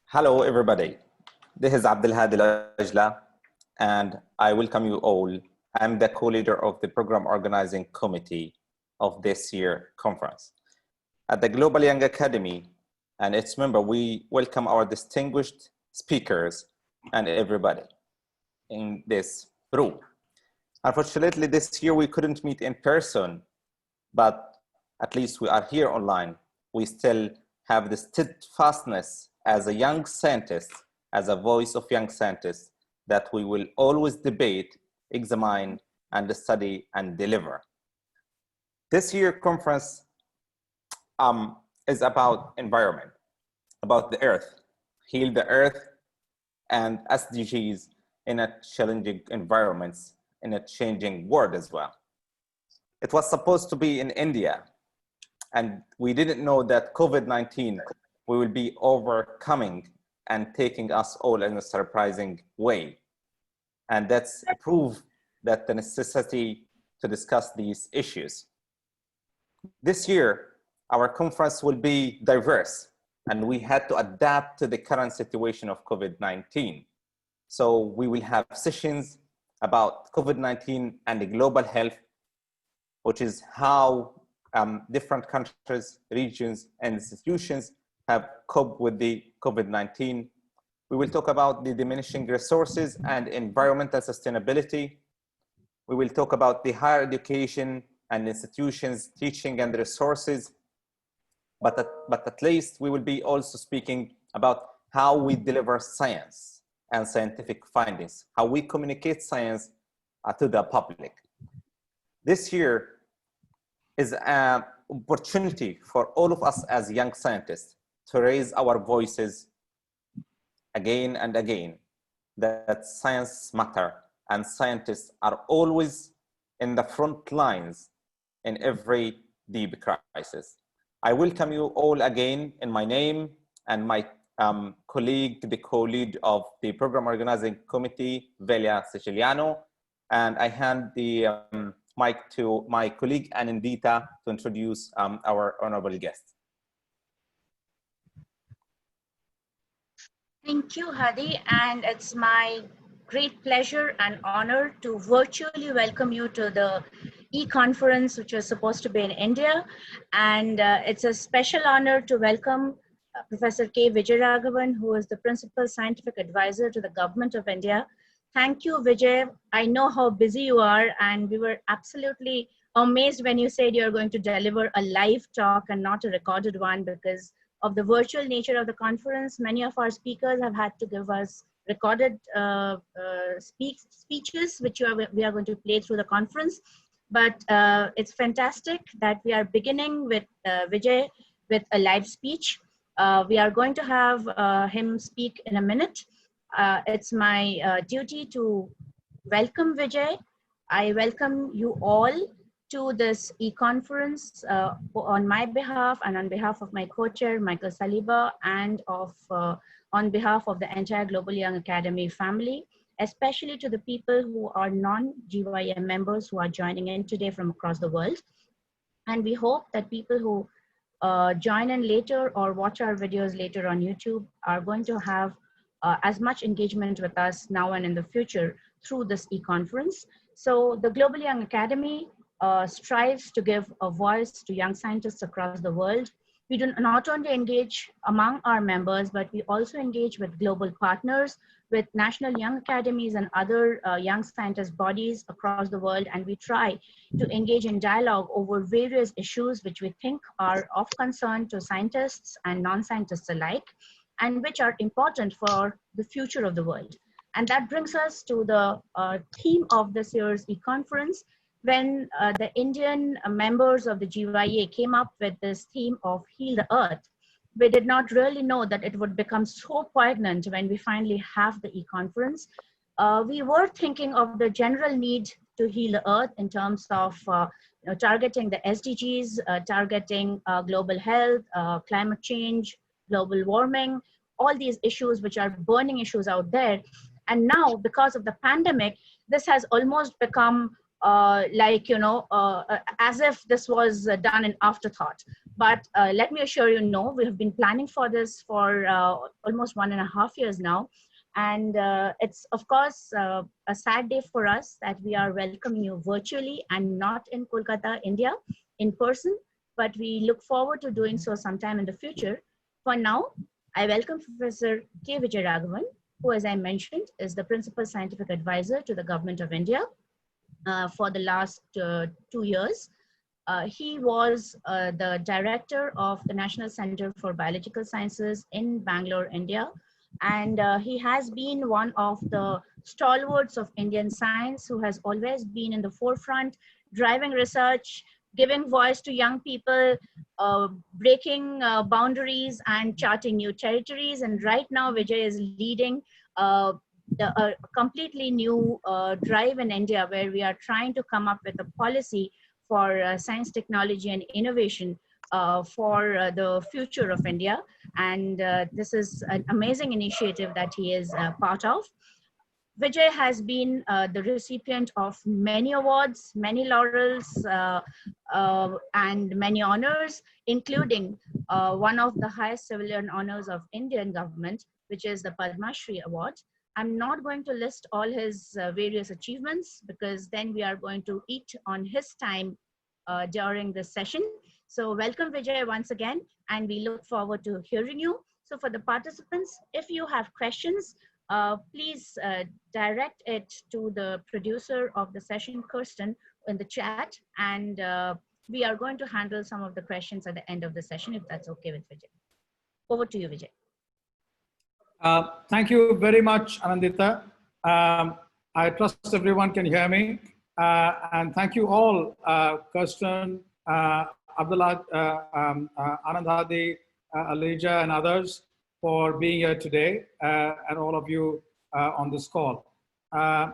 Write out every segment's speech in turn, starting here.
Hello, everybody. This is Abdelhadi Ajla, and I welcome you all. I'm the co-leader of the program organizing committee of this year conference. At the Global Young Academy and its member, we welcome our distinguished speakers and everybody in this room. Unfortunately, this year we couldn't meet in person, but at least we are here online. We still have the steadfastness as a young scientist, as a voice of young scientists, that we will always debate, examine, and study and deliver. This year's conference is about environment, about the earth, heal the earth, and SDGs in a challenging environments, in a changing world as well. It was supposed to be in India, and we didn't know that COVID-19 we will be overcoming and taking us all in a surprising way. And that's a proof that the necessity to discuss these issues. This year, our conference will be diverse, and we had to adapt to the current situation of COVID-19. So we will have sessions about COVID-19 and the global health, which is how different countries, regions, and institutions have coped with the COVID-19. We will talk about the diminishing resources and environmental sustainability. We will talk about the higher education and institutions, teaching and resources. But at least we will be also speaking about how we deliver science and scientific findings, how we communicate science to the public. This year is an opportunity for all of us as young scientists to raise our voices again and again, that science matter and scientists are always in the front lines in every deep crisis. I welcome you all again in my name and my colleague, the co-lead of the program organizing committee, Velia Siciliano, and I hand the mic to my colleague Anindita to introduce our honorable guest. Thank you, Hadi, and it's my great pleasure and honor to virtually welcome you to the e-conference, which was supposed to be in India. And it's a special honor to welcome Professor K. VijayRaghavan, who is the Principal Scientific Advisor to the Government of India. Thank you, Vijay. I know how busy you are, and we were absolutely amazed when you said you're going to deliver a live talk and not a recorded one, because of the virtual nature of the conference. Many of our speakers have had to give us recorded speeches, which we are going to play through the conference. But it's fantastic that we are beginning with Vijay with a live speech. We are going to have him speak in a minute. It's my duty to welcome Vijay. I welcome you all to this e-conference on my behalf and on behalf of my co-chair, Michael Saliba, and on behalf of the entire Global Young Academy family, especially to the people who are non-GYA members who are joining in today from across the world. And we hope that people who join in later or watch our videos later on YouTube are going to have as much engagement with us now and in the future through this e-conference. So the Global Young Academy strives to give a voice to young scientists across the world. We do not only engage among our members, but we also engage with global partners, with national young academies and other young scientist bodies across the world. And we try to engage in dialogue over various issues which we think are of concern to scientists and non-scientists alike, and which are important for the future of the world. And that brings us to the theme of this year's e-conference. When the Indian members of the GYA came up with this theme of Heal the Earth, we did not really know that it would become so poignant when we finally have the e-conference. We were thinking of the general need to heal the earth in terms of targeting the SDGs, targeting global health, climate change, global warming, all these issues which are burning issues out there. And now, because of the pandemic, this has almost become as if this was done in afterthought. But let me assure you, no, we have been planning for this for almost 1.5 years now. And it's, of course, a sad day for us that we are welcoming you virtually and not in Kolkata, India, in person. But we look forward to doing so sometime in the future. For now, I welcome Professor K. VijayRaghavan, who, as I mentioned, is the Principal Scientific Advisor to the Government of India for the last 2 years. He was the director of the National Center for Biological Sciences in Bangalore, India. And he has been one of the stalwarts of Indian science who has always been in the forefront, driving research, giving voice to young people, breaking boundaries and charting new territories. And right now, Vijay is leading a completely new drive in India, where we are trying to come up with a policy for science, technology, and innovation for the future of India. And this is an amazing initiative that he is part of. Vijay has been the recipient of many awards, many laurels, and many honors, including one of the highest civilian honors of Indian government, which is the Padma Shri Award. I'm not going to list all his various achievements, because then we are going to eat on his time during this session. So welcome, Vijay, once again, and we look forward to hearing you. So for the participants, if you have questions, please direct it to the producer of the session, Kirsten, in the chat, and we are going to handle some of the questions at the end of the session, if that's okay with Vijay. Over to you, Vijay. Thank you very much, Anindita. I trust everyone can hear me. And thank you all, Kirsten, Abdullah, Anand Hadi, Alija, and others for being here today, and all of you on this call.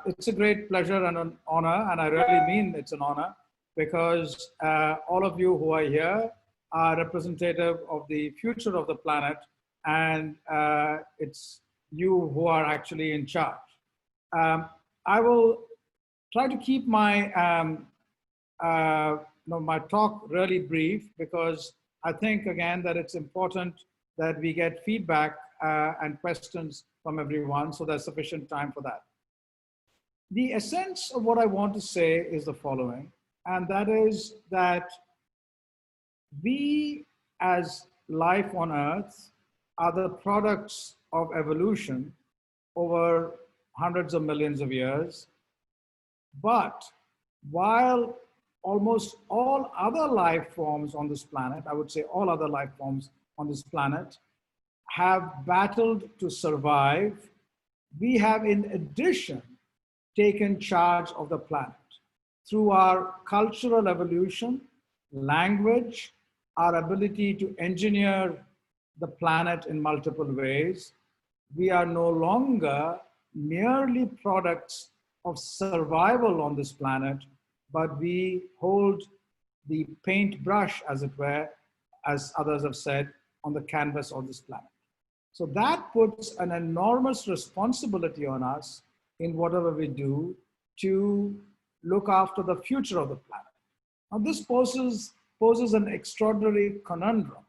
It's a great pleasure and an honor, and I really mean it's an honor, because all of you who are here are representative of the future of the planet, and it's you who are actually in charge. I will try to keep my my talk really brief, because I think, again, that it's important that we get feedback and questions from everyone, so there's sufficient time for that. The essence of what I want to say is the following, and that is that we, as life on Earth, are the products of evolution over hundreds of millions of years. But while almost all other life forms on this planet, I would say all other life forms on this planet, have battled to survive, we have in addition taken charge of the planet through our cultural evolution, language, our ability to engineer the planet in multiple ways. We are no longer merely products of survival on this planet, but we hold the paintbrush, as it were, as others have said, on the canvas of this planet. So that puts an enormous responsibility on us in whatever we do to look after the future of the planet. Now, this poses an extraordinary conundrum,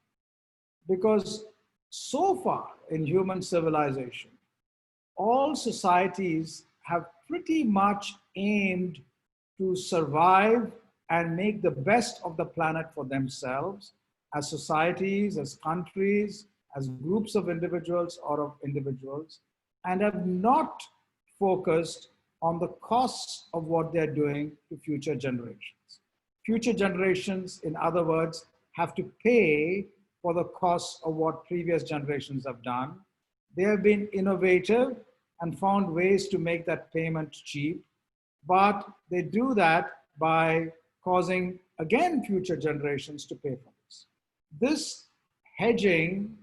because so far in human civilization, all societies have pretty much aimed to survive and make the best of the planet for themselves, as societies, as countries, as groups of individuals or of individuals, and have not focused on the costs of what they're doing to future generations. Future generations, in other words, have to pay for the costs of what previous generations have done. They have been innovative and found ways to make that payment cheap, but they do that by causing, again, future generations to pay for this. This hedging,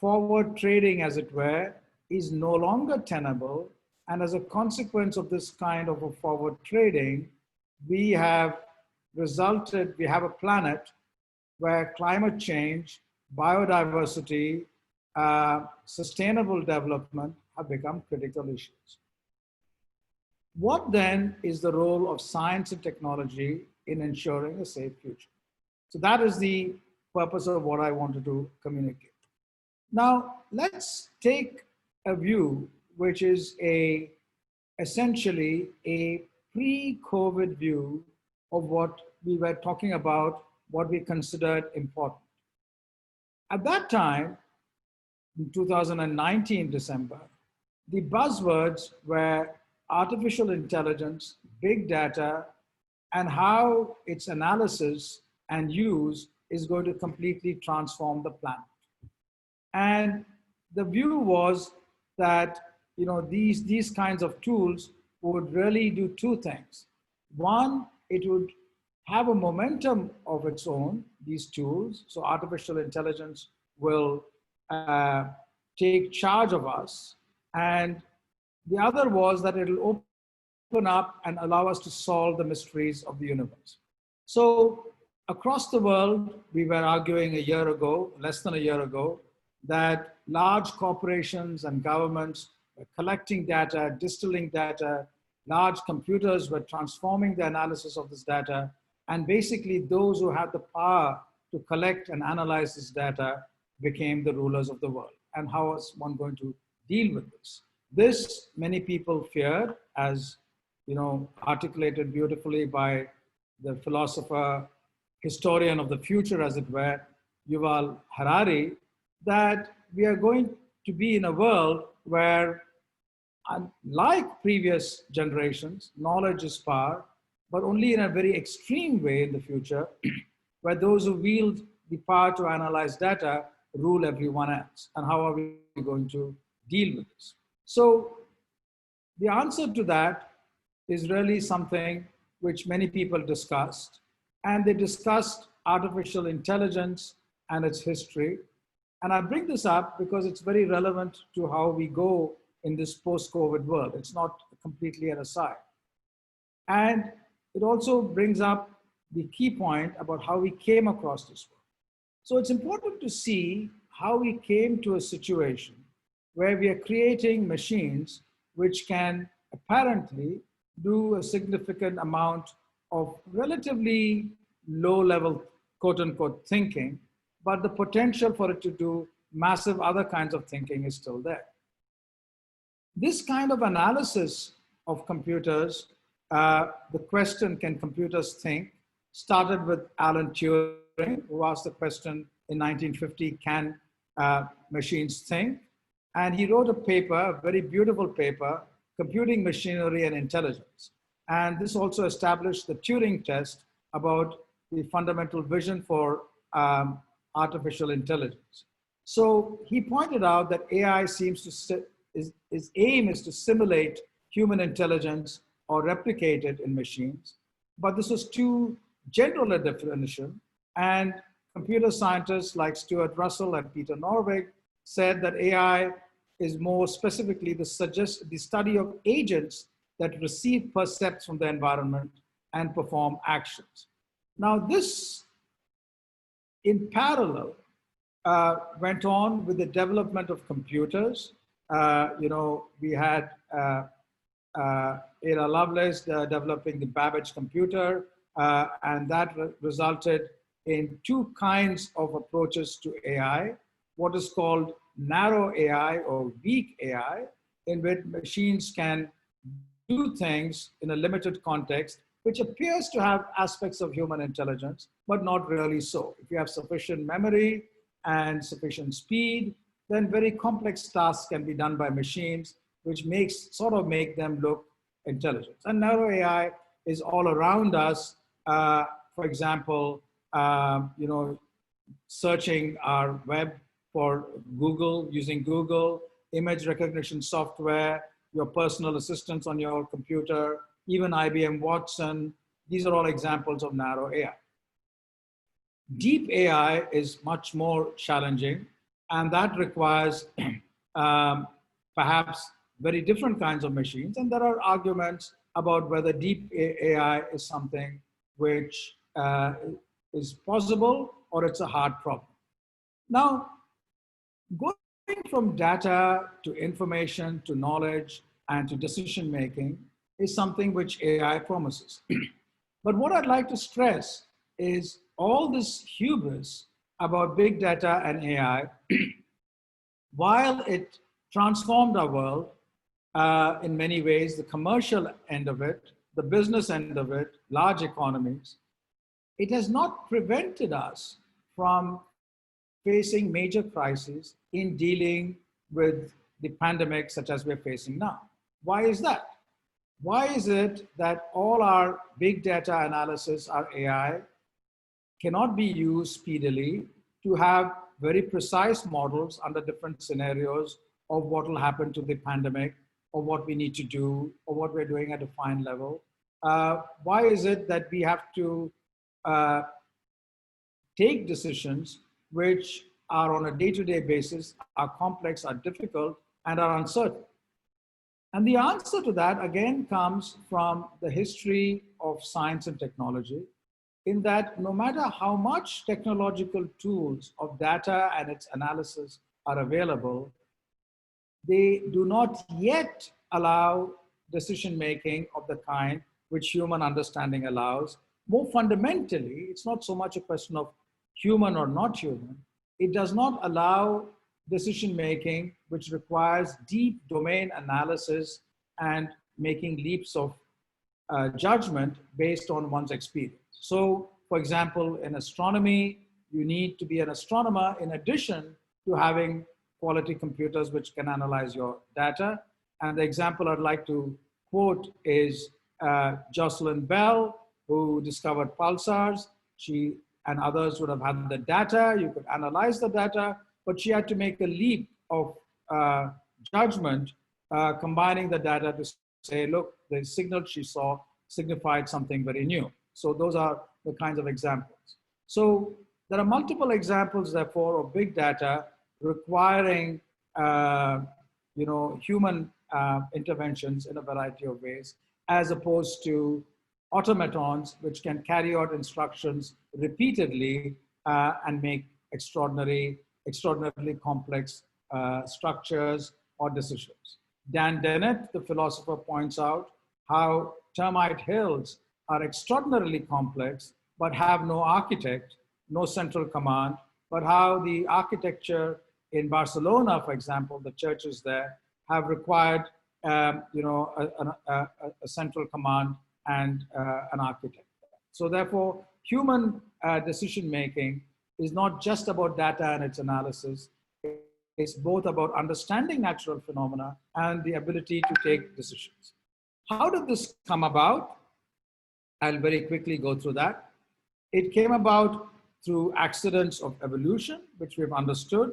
forward trading, as it were, is no longer tenable. And as a consequence of this kind of a forward trading, we have a planet where climate change, biodiversity, sustainable development have become critical issues. What then is the role of science and technology in ensuring a safe future? So that is the purpose of what I wanted to communicate. Now, let's take a view which is essentially a pre-COVID view of what we were talking about, what we considered important. At that time, in 2019 December, the buzzwords were artificial intelligence, big data, and how its analysis and use is going to completely transform the planet. And the view was that these kinds of tools would really do two things. One, it would have a momentum of its own, these tools. So artificial intelligence will take charge of us. And the other was that it'll open up and allow us to solve the mysteries of the universe. So across the world, we were arguing a year ago, less than a year ago, that large corporations and governments were collecting data, distilling data, large computers were transforming the analysis of this data, and basically those who had the power to collect and analyze this data became the rulers of the world. And how is one going to deal with this? This, many people feared, as articulated beautifully by the philosopher, historian of the future, as it were, Yuval Harari, that we are going to be in a world where, unlike previous generations, knowledge is power, but only in a very extreme way in the future, where those who wield the power to analyze data rule everyone else. And how are we going to deal with this? So the answer to that is really something which many people discussed. And they discussed artificial intelligence and its history. And I bring this up because it's very relevant to how we go in this post-COVID world. It's not completely an aside. And it also brings up the key point about how we came across this world. So it's important to see how we came to a situation where we are creating machines which can apparently do a significant amount of relatively low-level, quote-unquote, thinking, but the potential for it to do massive other kinds of thinking is still there. This kind of analysis of computers, the question, can computers think, started with Alan Turing, who asked the question in 1950, can machines think? And he wrote a paper, a very beautiful paper, Computing Machinery and Intelligence. And this also established the Turing test about the fundamental vision for artificial intelligence. So he pointed out that AI seems to, its aim is to simulate human intelligence or replicate it in machines. But this was too general a definition. And computer scientists like Stuart Russell and Peter Norvig said that AI is more specifically the study of agents that receive percepts from the environment and perform actions. Now this, in parallel, went on with the development of computers. We had Ada Lovelace developing the Babbage computer, and that resulted in two kinds of approaches to AI, what is called narrow AI or weak AI, in which machines can do things in a limited context, which appears to have aspects of human intelligence, but not really so. If you have sufficient memory and sufficient speed, then very complex tasks can be done by machines, which sort of make them look intelligent. And narrow AI is all around us. For example, searching our web for Google, using Google, image recognition software, your personal assistants on your computer, even IBM Watson. These are all examples of narrow AI. Deep AI is much more challenging, and that requires perhaps very different kinds of machines. And there are arguments about whether deep AI is something which is possible or it's a hard problem. Now, going from data to information to knowledge and to decision making is something which AI promises. But what I'd like to stress is all this hubris about big data and AI, while it transformed our world in many ways, the commercial end of it, the business end of it, large economies, it has not prevented us from facing major crises in dealing with the pandemic such as we're facing now. Why is that? Why is it that all our big data analysis, our AI, cannot be used speedily to have very precise models under different scenarios of what will happen to the pandemic, or what we need to do, or what we're doing at a fine level? Why is it that we have to take decisions which are on a day-to-day basis, are complex, are difficult, and are uncertain? And the answer to that, again, comes from the history of science and technology, in that no matter how much technological tools of data and its analysis are available, they do not yet allow decision-making of the kind which human understanding allows. More fundamentally, it's not so much a question of human or not human. It does not allow decision-making which requires deep domain analysis and making leaps of judgment based on one's experience. So, for example, in astronomy, you need to be an astronomer in addition to having quality computers which can analyze your data. And the example I'd like to quote is Jocelyn Bell, who discovered pulsars. She and others would have had the data, you could analyze the data, but she had to make a leap of judgment, combining the data to say, look, the signal she saw signified something very new. So those are the kinds of examples. So there are multiple examples, therefore, of big data requiring human interventions in a variety of ways, as opposed to automatons which can carry out instructions repeatedly and make extraordinarily complex structures or decisions. Dan Dennett, the philosopher, points out how termite hills are extraordinarily complex, but have no architect, no central command, but how the architecture in Barcelona, for example, the churches there have required a central command and an architect. So therefore, human decision-making is not just about data and its analysis. It's both about understanding natural phenomena and the ability to take decisions. How did this come about? I'll very quickly go through that. It came about through accidents of evolution, which we've understood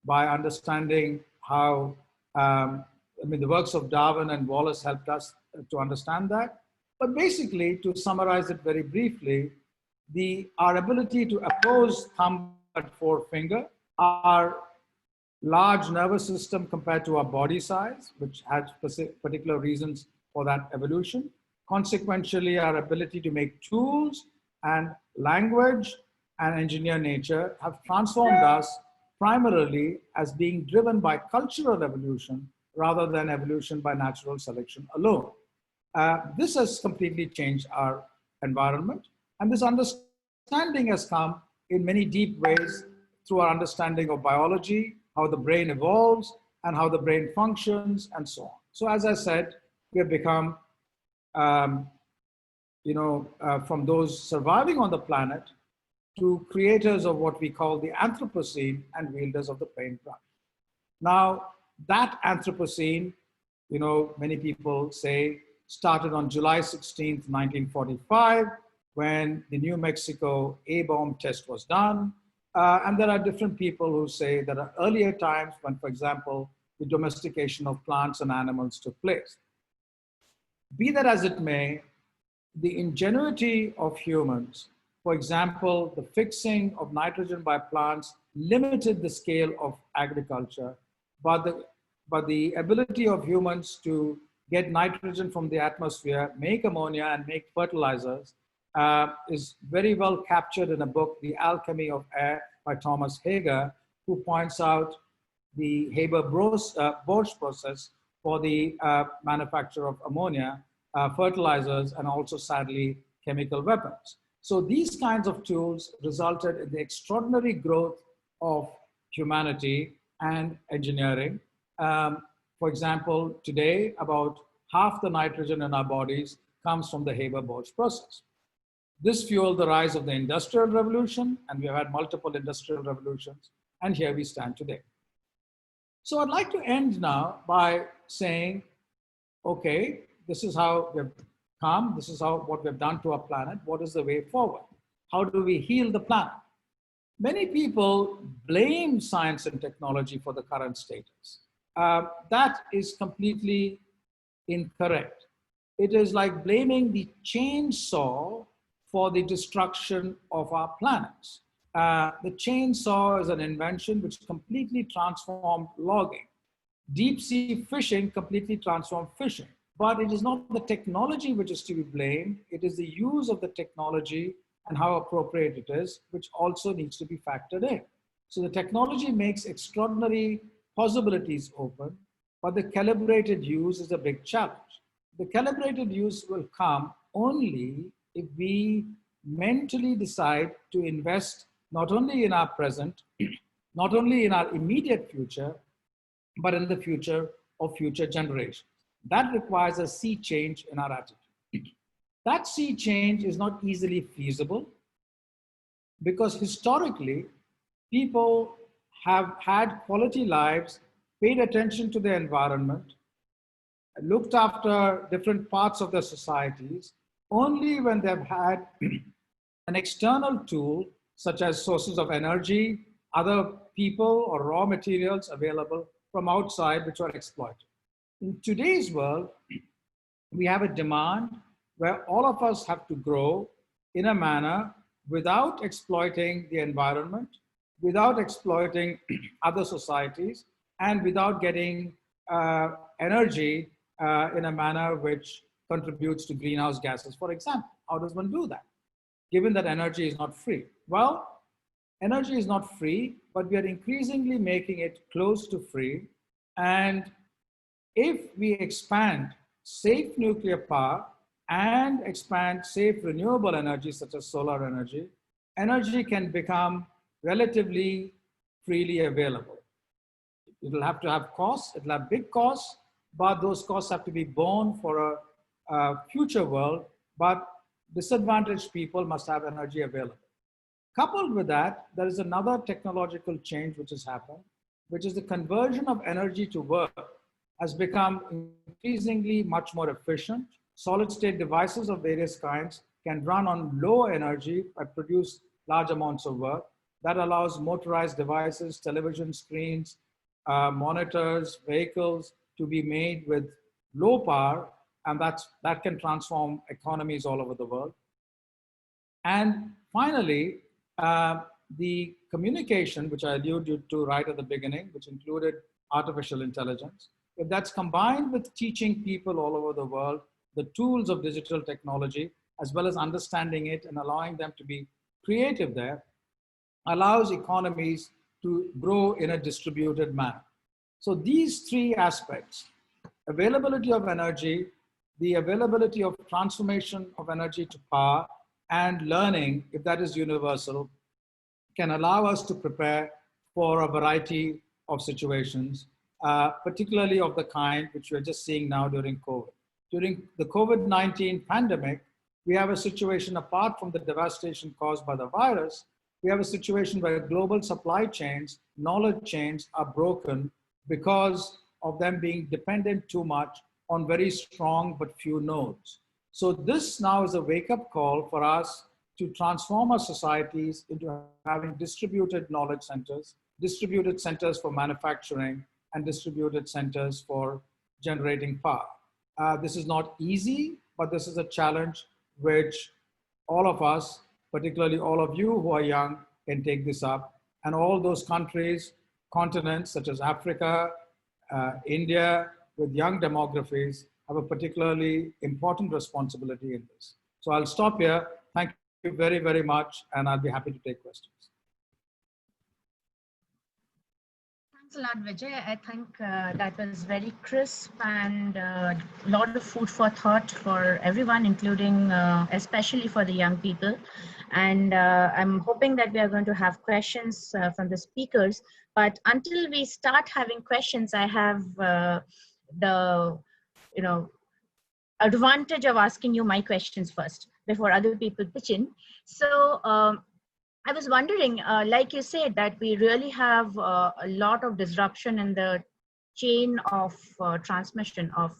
by understanding how, the works of Darwin and Wallace helped us to understand that. But basically, to summarize it very briefly, our ability to oppose thumb and forefinger, our large nervous system compared to our body size, which had particular reasons for that evolution. Consequentially, our ability to make tools and language and engineer nature have transformed us primarily as being driven by cultural evolution rather than evolution by natural selection alone. This has completely changed our environment, and this understanding has come in many deep ways through our understanding of biology, how the brain evolves, and how the brain functions, and so on. So as I said, we have become, from those surviving on the planet to creators of what we call the Anthropocene and wielders of the paintbrush. Now, that Anthropocene, many people say, started on July 16th, 1945, when the New Mexico A-bomb test was done. And there are different people who say there are earlier times when, for example, the domestication of plants and animals took place. Be that as it may, the ingenuity of humans, for example, the fixing of nitrogen by plants limited the scale of agriculture, but the ability of humans to get nitrogen from the atmosphere, make ammonia, and make fertilizers is very well captured in a book, The Alchemy of Air by Thomas Hager, who points out the Haber-Bosch process for the manufacture of ammonia, fertilizers, and also, sadly, chemical weapons. So these kinds of tools resulted in the extraordinary growth of humanity and engineering. For example, today, about half the nitrogen in our bodies comes from the Haber-Bosch process. This fueled the rise of the Industrial Revolution, and we have had multiple industrial revolutions, and here we stand today. So I'd like to end now by saying, okay, this is how we've come, this is what we've done to our planet, what is the way forward? How do we heal the planet? Many people blame science and technology for the current status. That is completely incorrect. It is like blaming the chainsaw for the destruction of our planets. The chainsaw is an invention which completely transformed logging. Deep sea fishing completely transformed fishing. But it is not the technology which is to be blamed, it is the use of the technology and how appropriate it is, which also needs to be factored in. So the technology makes extraordinary possibilities open, but the calibrated use is a big challenge. The calibrated use will come only if we mentally decide to invest not only in our present, not only in our immediate future, but in the future of future generations. That requires a sea change in our attitude. That sea change is not easily feasible because historically, people have had quality lives, paid attention to their environment, looked after different parts of their societies, only when they've had an external tool, such as sources of energy, other people or raw materials available from outside which are exploited. In today's world, we have a demand where all of us have to grow in a manner without exploiting the environment, without exploiting other societies, and without getting energy in a manner which contributes to greenhouse gases, for example. How does one do that, given that energy is not free? Well, energy is not free, but we are increasingly making it close to free. And if we expand safe nuclear power and expand safe renewable energy, such as solar energy, energy can become relatively freely available. It'll have to have costs, it'll have big costs, but those costs have to be borne for a future world, but disadvantaged people must have energy available. Coupled with that, there is another technological change which has happened, which is the conversion of energy to work has become increasingly much more efficient. Solid state devices of various kinds can run on low energy but produce large amounts of work. That allows motorized devices, television screens, monitors, vehicles to be made with low power, and that can transform economies all over the world. And finally, the communication, which I alluded to right at the beginning, which included artificial intelligence, if that's combined with teaching people all over the world the tools of digital technology, as well as understanding it and allowing them to be creative there, allows economies to grow in a distributed manner. So these three aspects, availability of energy, the availability of transformation of energy to power, and learning, if that is universal, can allow us to prepare for a variety of situations, particularly of the kind which we're just seeing now during COVID. During the COVID-19 pandemic, we have a situation apart from the devastation caused by the virus, we have a situation where global supply chains, knowledge chains are broken because of them being dependent too much on very strong but few nodes. So this now is a wake-up call for us to transform our societies into having distributed knowledge centers, distributed centers for manufacturing, and distributed centers for generating power. This is not easy, but this is a challenge which all of us, particularly all of you who are young, can take this up. And all those countries, continents such as Africa, India, with young demographies, have a particularly important responsibility in this. So I'll stop here. Thank you very, very much, and I'll be happy to take questions. Thanks a lot, Vijay. I think that was very crisp and a lot of food for thought for everyone, including especially for the young people. And I'm hoping that we are going to have questions from the speakers. But until we start having questions, I have the advantage of asking you my questions first before other people pitch in. So I was wondering, like you said, that we really have a lot of disruption in the chain of transmission of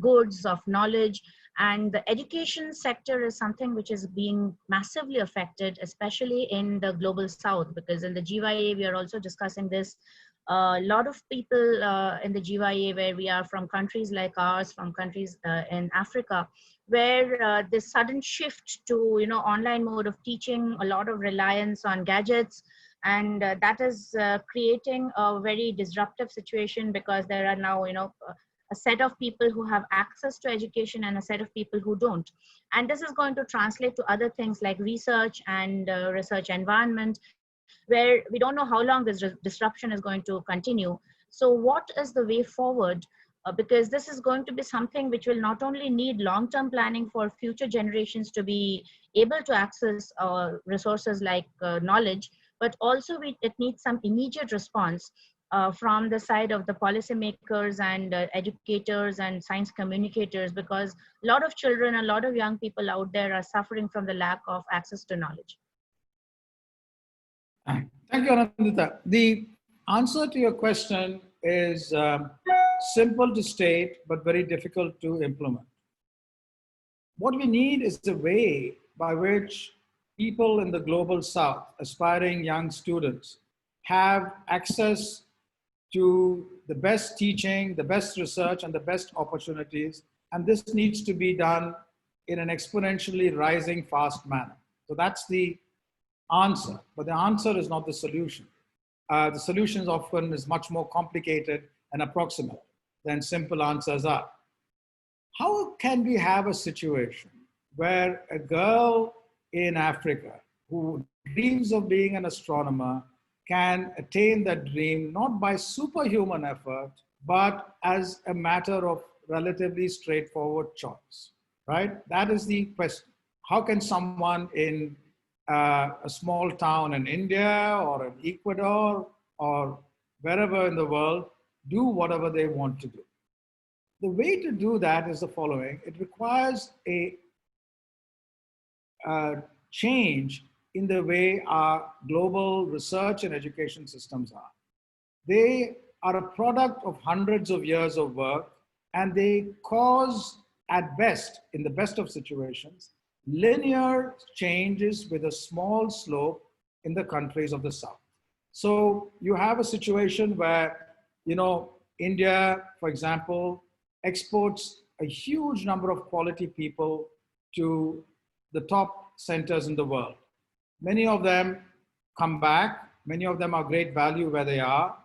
goods, of knowledge, and the education sector is something which is being massively affected, especially in the global south, because in the GYA, we are also discussing this. A lot of people in the GYA, where we are from countries like ours, from countries in Africa, where this sudden shift to online mode of teaching, a lot of reliance on gadgets, and that is creating a very disruptive situation, because there are now a set of people who have access to education and a set of people who don't, and this is going to translate to other things like research and research environment, where we don't know how long this disruption is going to continue. So what is the way forward? Because this is going to be something which will not only need long-term planning for future generations to be able to access resources like knowledge, but also it needs some immediate response from the side of the policymakers and educators and science communicators, because a lot of children, a lot of young people out there are suffering from the lack of access to knowledge. Thank you, Anindita. The answer to your question is simple to state, but very difficult to implement. What we need is a way by which people in the global south, aspiring young students, have access to the best teaching, the best research, and the best opportunities. And this needs to be done in an exponentially rising fast manner. So that's the answer, but the answer is not the solution. The solutions often is much more complicated and approximate than simple answers are. How can we have a situation where a girl in Africa who dreams of being an astronomer can attain that dream not by superhuman effort, but as a matter of relatively straightforward choice, right? That is the question. How can someone in a small town in India or in Ecuador or wherever in the world do whatever they want to do? The way to do that is the following. It requires a change in the way our global research and education systems are. They are a product of hundreds of years of work, and they cause, at best, in the best of situations, linear changes with a small slope in the countries of the South. So you have a situation where, India, for example, exports a huge number of quality people to the top centers in the world. Many of them come back. Many of them are great value where they are.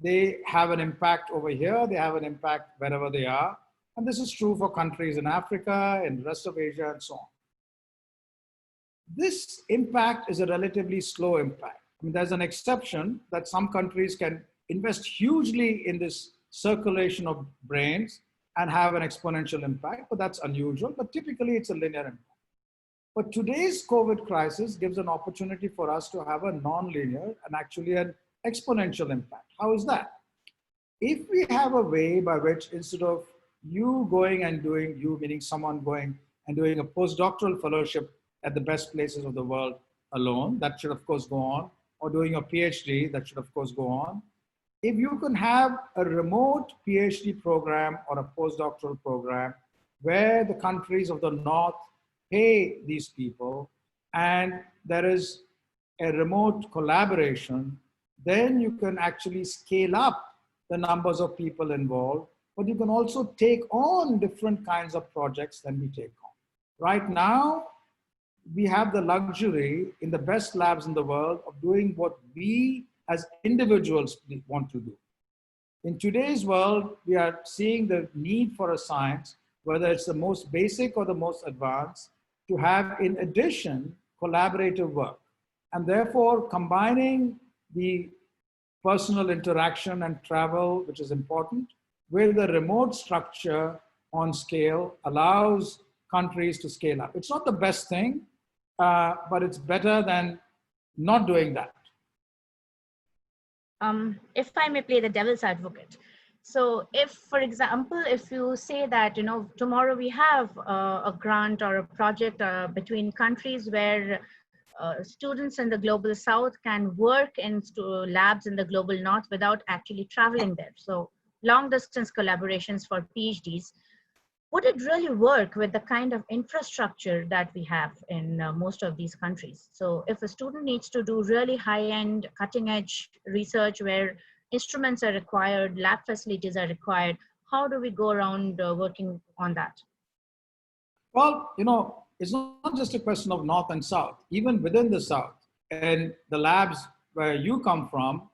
They have an impact over here. They have an impact wherever they are. And this is true for countries in Africa, in the rest of Asia, and so on. This impact is a relatively slow impact. I mean, there's an exception that some countries can invest hugely in this circulation of brains and have an exponential impact, but that's unusual. But typically it's a linear impact. But today's COVID crisis gives an opportunity for us to have a non-linear and actually an exponential impact. How is that? If we have a way by which, instead of you going and doing, you meaning someone going and doing a postdoctoral fellowship at the best places of the world alone, that should of course go on, or doing a PhD, that should of course go on. If you can have a remote PhD program or a postdoctoral program where the countries of the North pay these people and there is a remote collaboration, then you can actually scale up the numbers of people involved, but you can also take on different kinds of projects than we take on. Right now, we have the luxury in the best labs in the world of doing what we as individuals want to do. In today's world, we are seeing the need for a science, whether it's the most basic or the most advanced, to have, in addition, collaborative work. And therefore, combining the personal interaction and travel, which is important, where the remote structure on scale allows countries to scale up. It's not the best thing, but it's better than not doing that. If I may play the devil's advocate. So if, for example, if you say that, you know, tomorrow we have a grant or a project between countries where students in the global south can work in labs in the global north without actually traveling there. So long distance collaborations for PhDs, would it really work with the kind of infrastructure that we have in most of these countries? So if a student needs to do really high-end, cutting-edge research where instruments are required, lab facilities are required, how do we go around working on that? Well, you know, it's not just a question of North and South. Even within the South, and the labs where you come from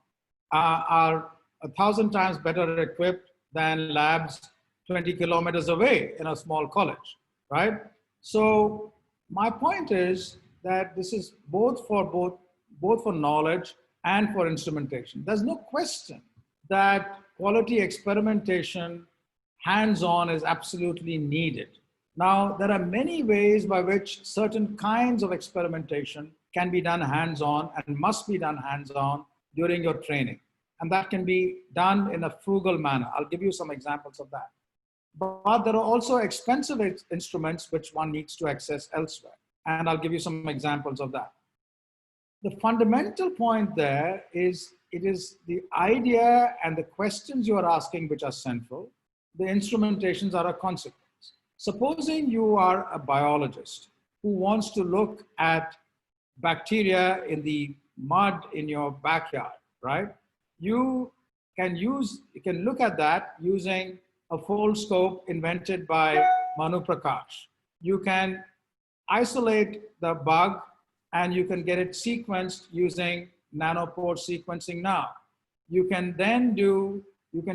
are 1,000 times better equipped than labs 20 kilometers away in a small college, right? So my point is that this is both for knowledge and for instrumentation. There's no question that quality experimentation hands-on is absolutely needed. Now, there are many ways by which certain kinds of experimentation can be done hands-on and must be done hands-on during your training. And that can be done in a frugal manner. I'll give you some examples of that. But there are also expensive instruments which one needs to access elsewhere. And I'll give you some examples of that. The fundamental point there is it is the idea and the questions you are asking which are central. The instrumentations are a consequence. Supposing you are a biologist who wants to look at bacteria in the mud in your backyard, right? You can look at that using a foldscope invented by Manu Prakash. You can isolate the bug and you can get it sequenced using nanopore sequencing now. You can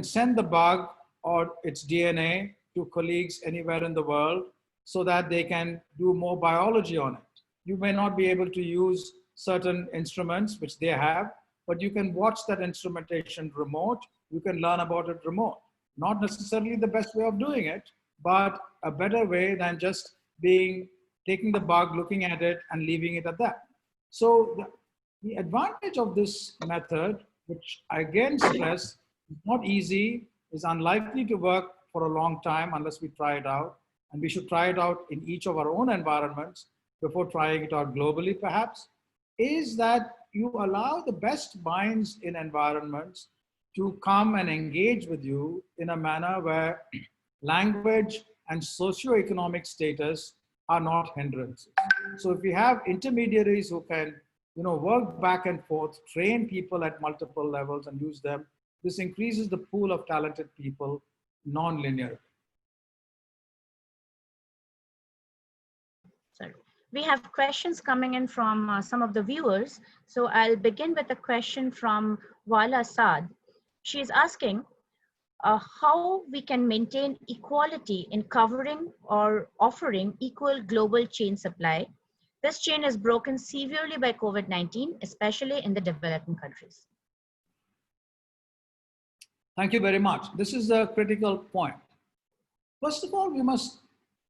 send the bug or its DNA to colleagues anywhere in the world so that they can do more biology on it. You may not be able to use certain instruments which they have, but you can watch that instrumentation remote. You can learn about it remote. Not necessarily the best way of doing it, but a better way than just taking the bug, looking at it and leaving it at that. So the advantage of this method, which I again stress, is not easy, is unlikely to work for a long time unless we try it out. And we should try it out in each of our own environments before trying it out globally perhaps, is that you allow the best minds in environments to come and engage with you in a manner where language and socioeconomic status are not hindrances. So if we have intermediaries who can, work back and forth, train people at multiple levels and use them, this increases the pool of talented people non-linearly. Sorry. We have questions coming in from some of the viewers. So I'll begin with a question from Wala Saad. She's asking how we can maintain equality in covering or offering equal global chain supply. This chain is broken severely by COVID-19, especially in the developing countries. Thank you very much. This is a critical point. First of all, we must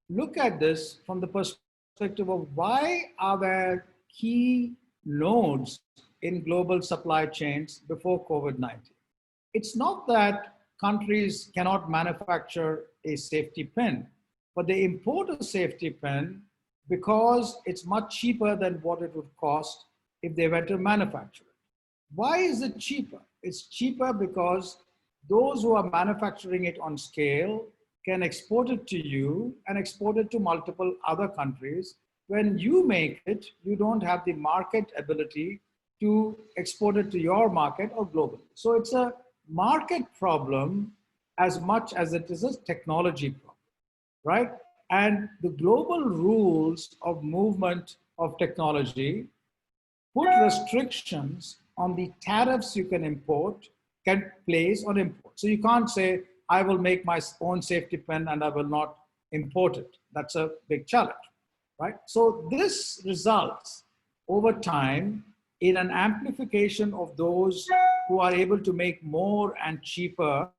look at this from the perspective of why are there key nodes in global supply chains before COVID-19. It's not that countries cannot manufacture a safety pin, but they import a safety pin because it's much cheaper than what it would cost if they were to manufacture it. Why is it cheaper? It's cheaper because those who are manufacturing it on scale can export it to you and export it to multiple other countries. When you make it, you don't have the market ability to export it to your market or globally. So it's a market problem as much as it is a technology problem, right? And the global rules of movement of technology put restrictions on the tariffs you can place on import. So you can't say, I will make my own safety pin and I will not import it. That's a big challenge, right? So this results over time in an amplification of those who are able to make more and cheaper,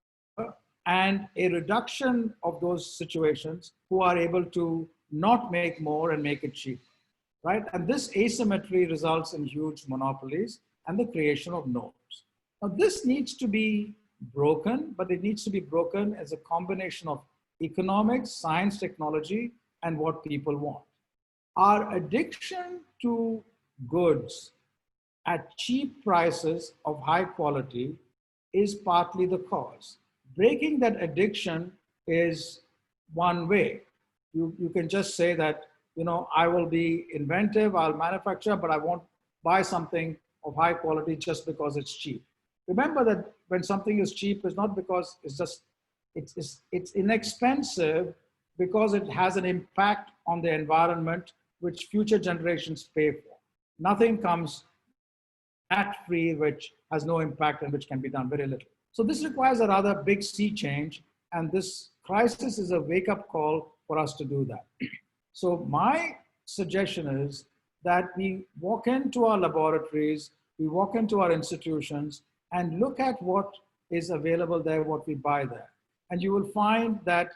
and a reduction of those situations who are able to not make more and make it cheap, right? And this asymmetry results in huge monopolies and the creation of norms. Now, this needs to be broken, but it needs to be broken as a combination of economics, science, technology, and what people want. Our addiction to goods at cheap prices of high quality is partly the cause. Breaking that addiction is one way. You can just say that, you know, I will be inventive, I'll manufacture, but I won't buy something of high quality just because it's cheap. Remember that when something is cheap, it's not because it's inexpensive, because it has an impact on the environment which future generations pay for. Nothing comes mat free which has no impact and which can be done very little. So this requires a rather big sea change, and this crisis is a wake-up call for us to do that. So my suggestion is that we walk into our laboratories, we walk into our institutions and look at what is available there, what we buy there. And you will find that,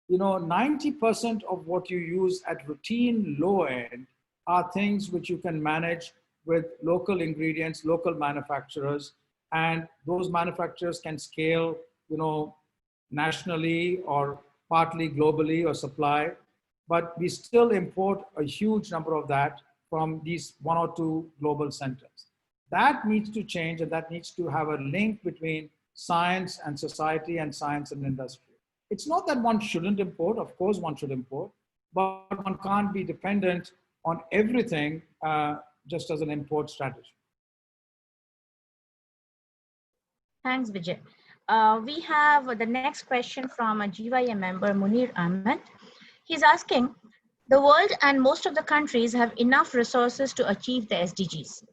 you know, 90% of what you use at routine low end are things which you can manage with local ingredients, local manufacturers, and those manufacturers can scale, you know, nationally or partly globally or supply, but we still import a huge number of that from these one or two global centers. That needs to change, and that needs to have a link between science and society and science and industry. It's not that one shouldn't import, of course one should import, but one can't be dependent on everything just as an import strategy. Thanks, Vijay. We have the next question from a GYA member, Munir Ahmed. He's asking, the world and most of the countries have enough resources to achieve the SDGs.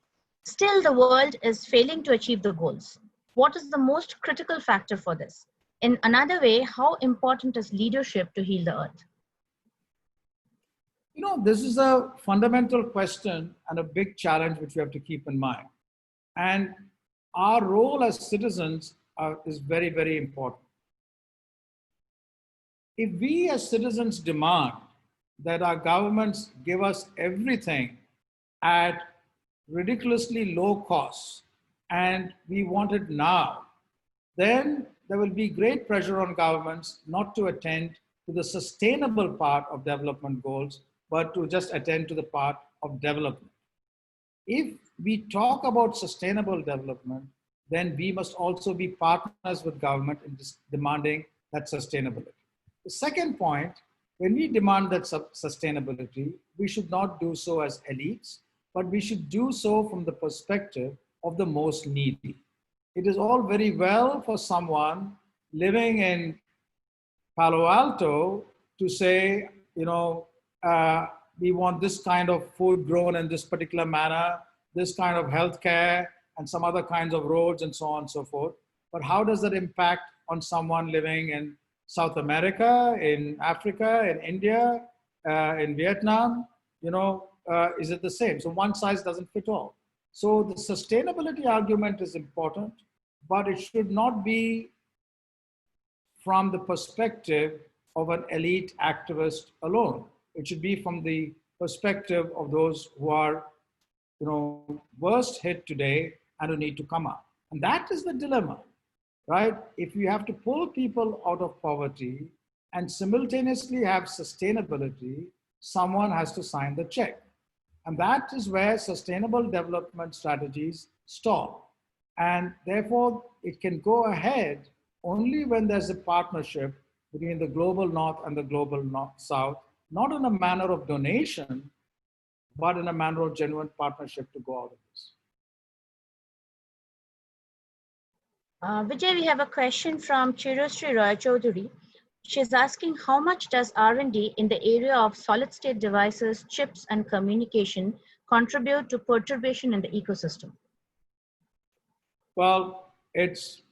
Still, the world is failing to achieve the goals. What is the most critical factor for this? In another way, how important is leadership to heal the earth? You know, this is a fundamental question and a big challenge which we have to keep in mind. And our role as citizens is very, very important. If we as citizens demand that our governments give us everything at ridiculously low costs, and we want it now, then there will be great pressure on governments not to attend to the sustainable part of development goals, but to just attend to the part of development. If we talk about sustainable development, then we must also be partners with government in demanding that sustainability. The second point, when we demand that sustainability, we should not do so as elites, but we should do so from the perspective of the most needy. It is all very well for someone living in Palo Alto to say, you know, we want this kind of food grown in this particular manner, this kind of healthcare, and some other kinds of roads and so on and so forth. But how does that impact on someone living in South America, in Africa, in India, in Vietnam? You know, is it the same? So one size doesn't fit all. So the sustainability argument is important, but it should not be from the perspective of an elite activist alone. It should be from the perspective of those who are, you know, worst hit today and who need to come up. And that is the dilemma, right? If you have to pull people out of poverty and simultaneously have sustainability, someone has to sign the check. And that is where sustainable development strategies stall. And therefore, it can go ahead only when there's a partnership between the global north and the global south, not in a manner of donation, but in a manner of genuine partnership to go out of this. Vijay, we have a question from Chirosri Roy Chaudhary. She's asking, how much does R&D in the area of solid-state devices, chips, and communication contribute to perturbation in the ecosystem? Well, it's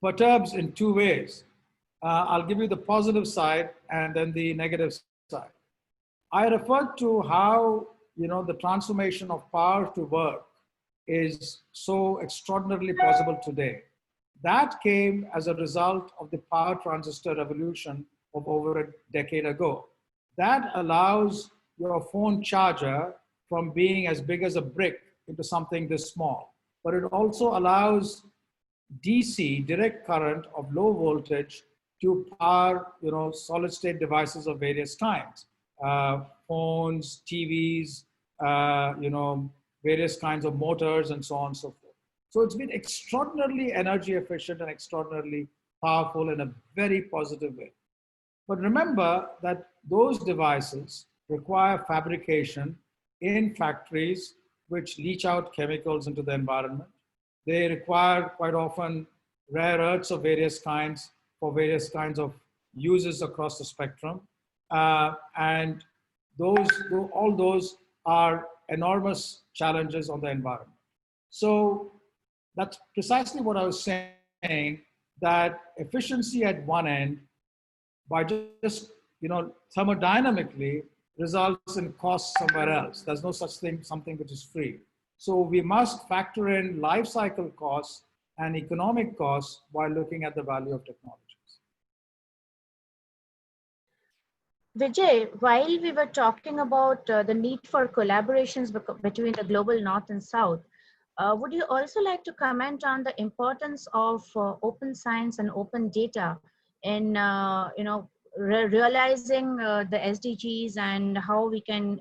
perturbs in two ways. I'll give you the positive side and then the negative side. I referred to how, the transformation of power to work is so extraordinarily possible today. That came as a result of the power transistor revolution of over a decade ago. That allows your phone charger from being as big as a brick into something this small. But it also allows DC, direct current of low voltage, to power solid state devices of various kinds, phones, TVs, various kinds of motors, and so on and so forth. So it's been extraordinarily energy efficient and extraordinarily powerful in a very positive way. But remember that those devices require fabrication in factories which leach out chemicals into the environment. They require quite often rare earths of various kinds for various kinds of uses across the spectrum. And all those are enormous challenges on the environment. So that's precisely what I was saying, that efficiency at one end by just thermodynamically results in costs somewhere else. There's no such thing, something which is free. So we must factor in life cycle costs and economic costs while looking at the value of technologies. Vijay, while we were talking about the need for collaborations between the global North and South, would you also like to comment on the importance of open science and open data in realizing the SDGs and how we can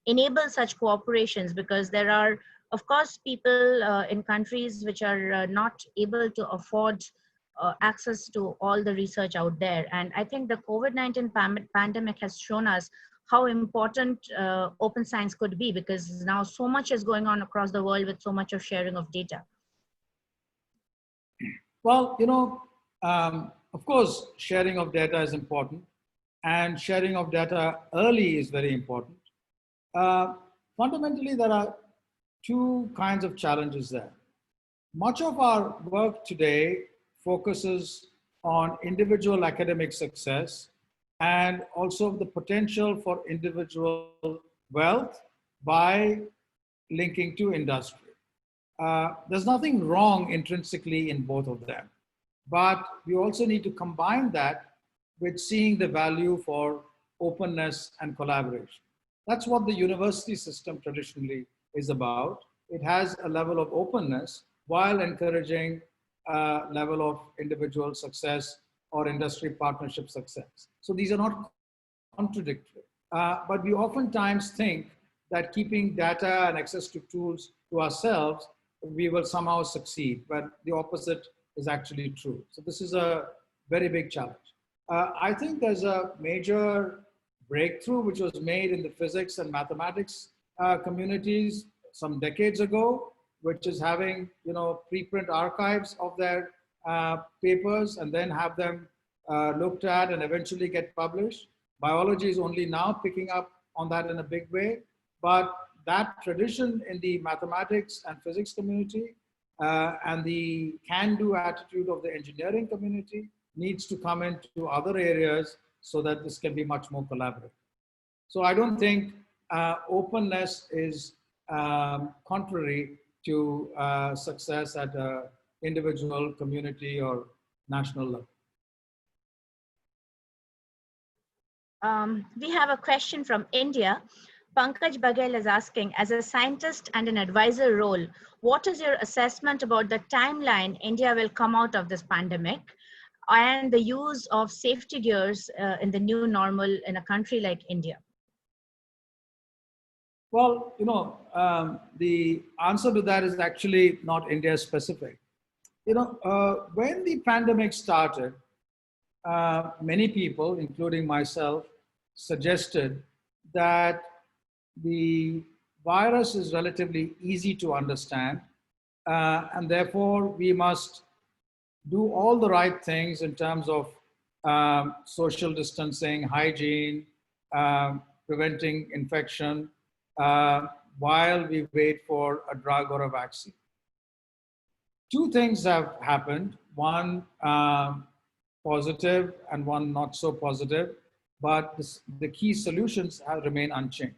enable such cooperations? Because there are, of course, people in countries which are not able to afford access to all the research out there. And I think the COVID-19 pandemic has shown us how important open science could be, because now so much is going on across the world with so much of sharing of data. Well, of course, sharing of data is important, and sharing of data early is very important. Fundamentally, there are two kinds of challenges there. Much of our work today focuses on individual academic success and also the potential for individual wealth by linking to industry. There's nothing wrong intrinsically in both of them, but we also need to combine that with seeing the value for openness and collaboration. That's what the university system traditionally is about. It has a level of openness while encouraging a level of individual success or industry partnership success. So these are not contradictory. But we oftentimes think that keeping data and access to tools to ourselves, we will somehow succeed, but the opposite is actually true. So this is a very big challenge. I think there's a major breakthrough which was made in the physics and mathematics communities some decades ago, which is having preprint archives of their papers and then have them looked at and eventually get published. Biology is only now picking up on that in a big way, but that tradition in the mathematics and physics community and the can-do attitude of the engineering community needs to come into other areas so that this can be much more collaborative. So I don't think openness is contrary to success at an individual, community, or national level. We have a question from India. Pankaj Baghel is asking, as a scientist and an advisor role, what is your assessment about the timeline India will come out of this pandemic and the use of safety gears in the new normal in a country like India? Well, the answer to that is actually not India specific. When the pandemic started, many people, including myself, suggested that the virus is relatively easy to understand, and therefore we must do all the right things in terms of social distancing, hygiene, preventing infection, while we wait for a drug or a vaccine. Two things have happened, one positive and one not so positive, but the key solutions have remained unchanged.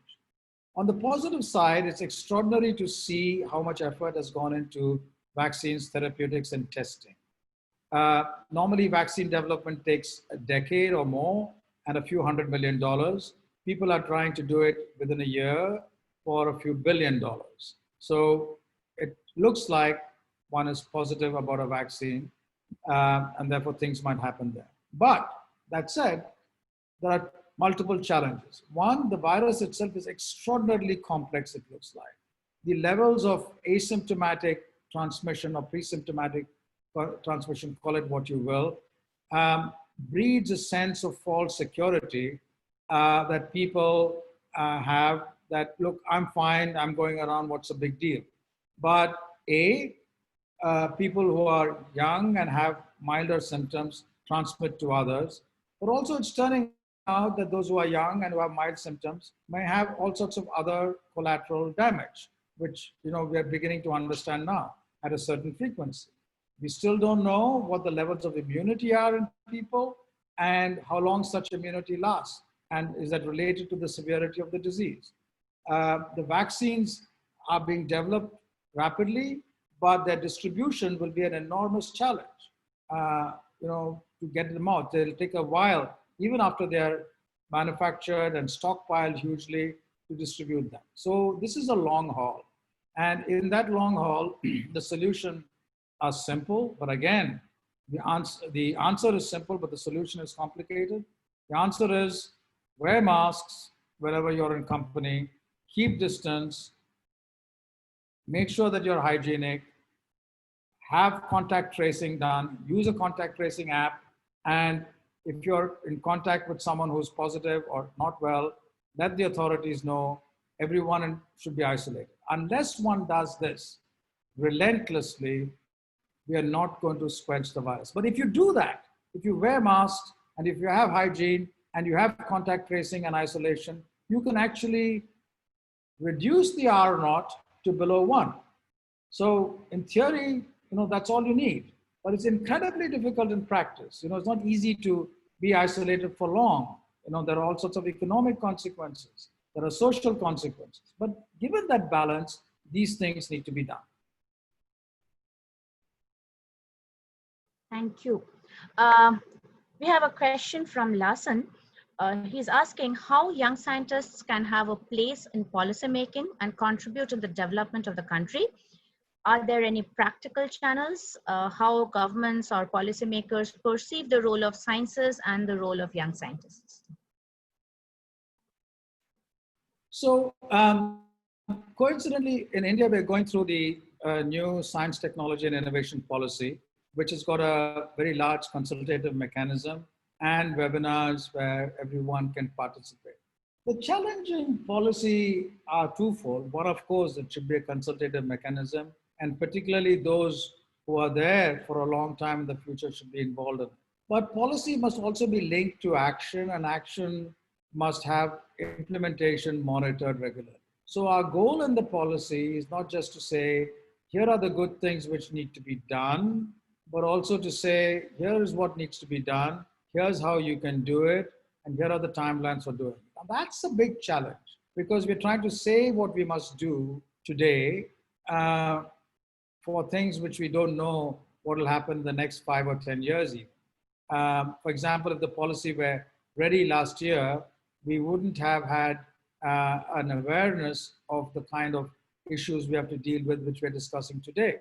On the positive side, it's extraordinary to see how much effort has gone into vaccines, therapeutics, and testing. Normally, vaccine development takes a decade or more and a few $100 million. People are trying to do it within a year for a few $1 billion. So it looks like one is positive about a vaccine, and therefore things might happen there. But that said, there are multiple challenges. One, the virus itself is extraordinarily complex, it looks like. The levels of asymptomatic transmission or pre-symptomatic transmission, call it what you will, breeds a sense of false security that people have that, look, I'm fine, I'm going around, what's the big deal? But people who are young and have milder symptoms transmit to others, but also it's turning out that those who are young and who have mild symptoms may have all sorts of other collateral damage, which we are beginning to understand now at a certain frequency. We still don't know what the levels of immunity are in people and how long such immunity lasts, and is that related to the severity of the disease. The vaccines are being developed rapidly, but their distribution will be an enormous challenge. To get them out, they'll take a while, even after they're manufactured and stockpiled hugely, to distribute them. So this is a long haul. And in that long haul, the solution are simple, but again, the answer is simple, but the solution is complicated. The answer is wear masks wherever you're in company, keep distance, make sure that you're hygienic, have contact tracing done, use a contact tracing app, and if you're in contact with someone who's positive or not well, let the authorities know. Everyone should be isolated. Unless one does this relentlessly, we are not going to squelch the virus. But if you do that, if you wear masks and if you have hygiene and you have contact tracing and isolation, you can actually reduce the R naught to below 1. So in theory, that's all you need. But it's incredibly difficult in practice. It's not easy to be isolated for long. There are all sorts of economic consequences. There are social consequences. But given that balance, these things need to be done. Thank you. We have a question from Lasan. He's asking how young scientists can have a place in policy making and contribute to the development of the country. Are there any practical channels, how governments or policymakers perceive the role of sciences and the role of young scientists? So coincidentally, in India, we're going through the new science, technology, and innovation policy, which has got a very large consultative mechanism and webinars where everyone can participate. The challenging policy are twofold. One, of course, it should be a consultative mechanism, and particularly those who are there for a long time in the future should be involved in it. But policy must also be linked to action, and action must have implementation monitored regularly. So our goal in the policy is not just to say, here are the good things which need to be done, but also to say, here is what needs to be done, here's how you can do it, and here are the timelines for doing it. Now that's a big challenge, because we're trying to say what we must do today for things which we don't know what will happen in the next 5 or 10 years even. For example, if the policy were ready last year, we wouldn't have had an awareness of the kind of issues we have to deal with, which we're discussing today.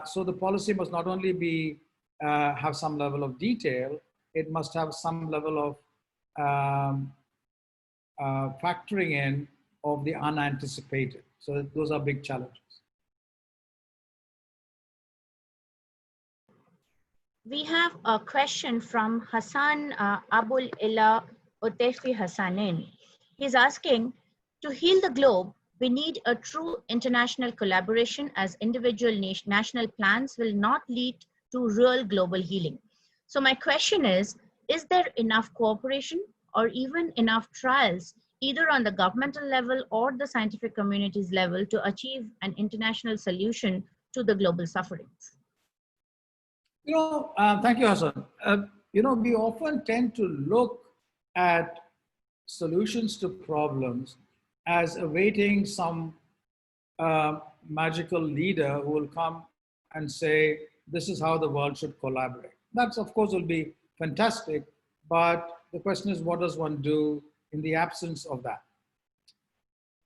So the policy must not only be have some level of detail, it must have some level of factoring in of the unanticipated. So those are big challenges. We have a question from Hassan Abul Ila Otefi Hassanin. He's asking, to heal the globe, we need a true international collaboration, as individual national plans will not lead to real global healing. So my question is there enough cooperation or even enough trials, either on the governmental level or the scientific community's level, to achieve an international solution to the global sufferings? Thank you, Hassan. We often tend to look at solutions to problems as awaiting some magical leader who will come and say, this is how the world should collaborate. That's, of course, will be fantastic, but the question is, what does one do in the absence of that?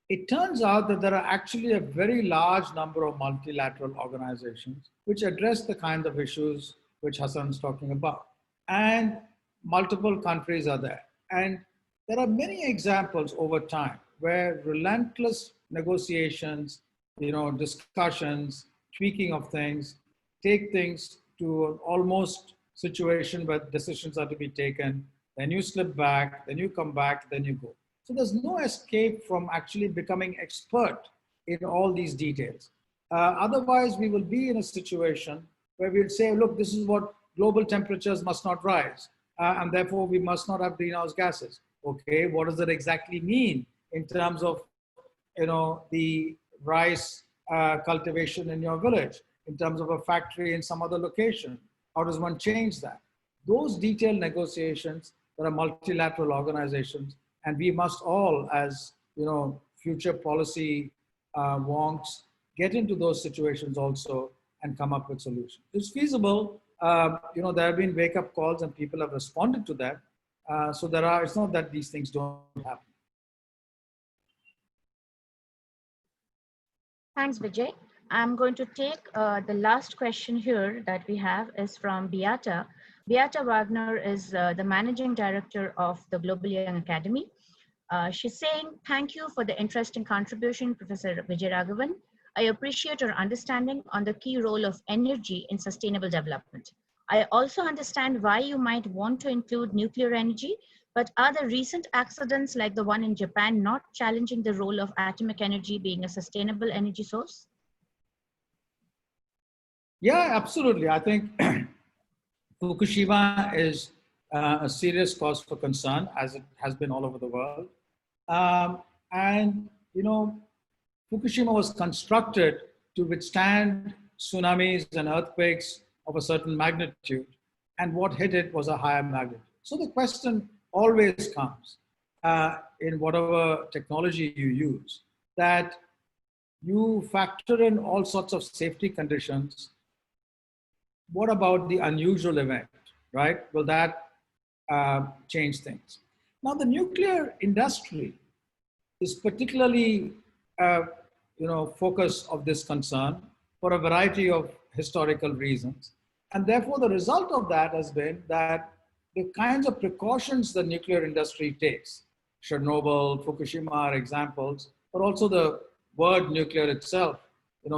It turns out that there are actually a very large number of multilateral organizations which address the kind of issues which Hassan is talking about. And multiple countries are there. And there are many examples over time where relentless negotiations, discussions, tweaking of things, take things to an almost situation where decisions are to be taken, then you slip back, then you come back, then you go. So there's no escape from actually becoming expert in all these details. Otherwise, we will be in a situation where we'll say, look, this is what global temperatures must not rise, and therefore we must not have greenhouse gases. Okay, what does that exactly mean in terms of, the rice cultivation in your village, in terms of a factory in some other location? How does one change that? Those detailed negotiations, there are multilateral organizations, and we must all, as future policy wonks, get into those situations also and come up with solutions. It's feasible. There have been wake-up calls and people have responded to that. So it's not that these things don't happen. Thanks, Vijay. I'm going to take the last question here that we have is from Beata. Beata Wagner is the Managing Director of the Global Young Academy. She's saying, thank you for the interesting contribution, Professor VijayRaghavan. I appreciate your understanding on the key role of energy in sustainable development. I also understand why you might want to include nuclear energy, but are the recent accidents like the one in Japan not challenging the role of atomic energy being a sustainable energy source? Yeah, absolutely. I think Fukushima is a serious cause for concern, as it has been all over the world. Fukushima was constructed to withstand tsunamis and earthquakes of a certain magnitude, and what hit it was a higher magnitude. So the question always comes in whatever technology you use, that you factor in all sorts of safety conditions. What about the unusual event, right? Will that change things? Now, the nuclear industry is particularly, focus of this concern for a variety of historical reasons. And therefore, the result of that has been that the kinds of precautions the nuclear industry takes, Chernobyl, Fukushima are examples, but also the word nuclear itself,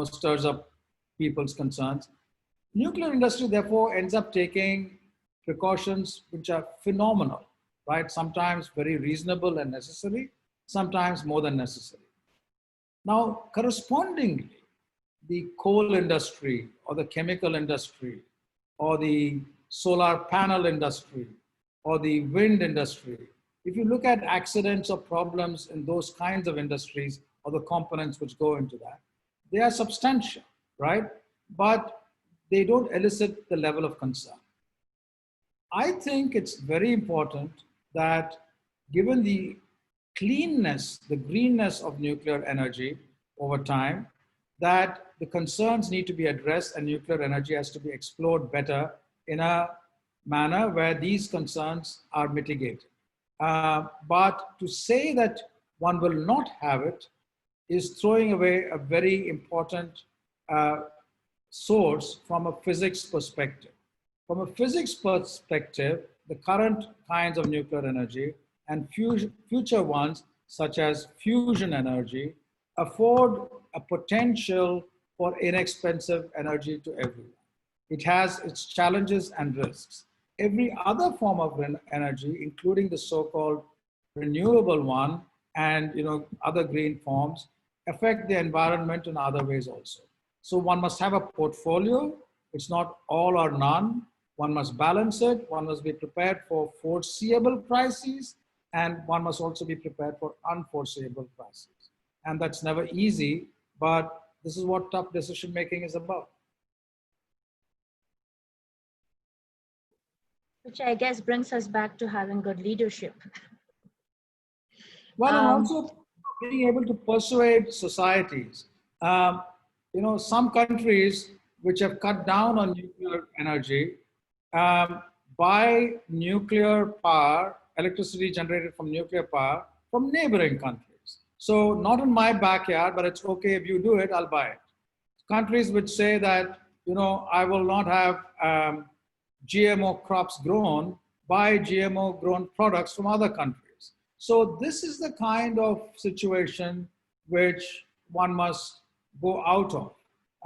stirs up people's concerns. Nuclear industry, therefore, ends up taking precautions which are phenomenal, right? Sometimes very reasonable and necessary, sometimes more than necessary. Now, correspondingly, the coal industry or the chemical industry or the solar panel industry or the wind industry, if you look at accidents or problems in those kinds of industries or the components which go into that, they are substantial, right? But they don't elicit the level of concern. I think it's very important that given the cleanness, the greenness of nuclear energy over time, that the concerns need to be addressed and nuclear energy has to be explored better in a manner where these concerns are mitigated. But to say that one will not have it is throwing away a very important source from a physics perspective. From a physics perspective, the current kinds of nuclear energy and future ones, such as fusion energy, afford a potential for inexpensive energy to everyone. It has its challenges and risks. Every other form of energy, including the so-called renewable one and other green forms, affect the environment in other ways also. So one must have a portfolio. It's not all or none. One must balance it. One must be prepared for foreseeable crises, and one must also be prepared for unforeseeable crises. And that's never easy, but this is what tough decision making is about. Which I guess brings us back to having good leadership. Well, and also being able to persuade societies. Some countries which have cut down on nuclear energy um, buy nuclear power, electricity generated from nuclear power from neighboring countries. So not in my backyard, but it's okay if you do it, I'll buy it. Countries which say that, I will not have GMO crops grown, buy GMO grown products from other countries. So this is the kind of situation which one must go out of.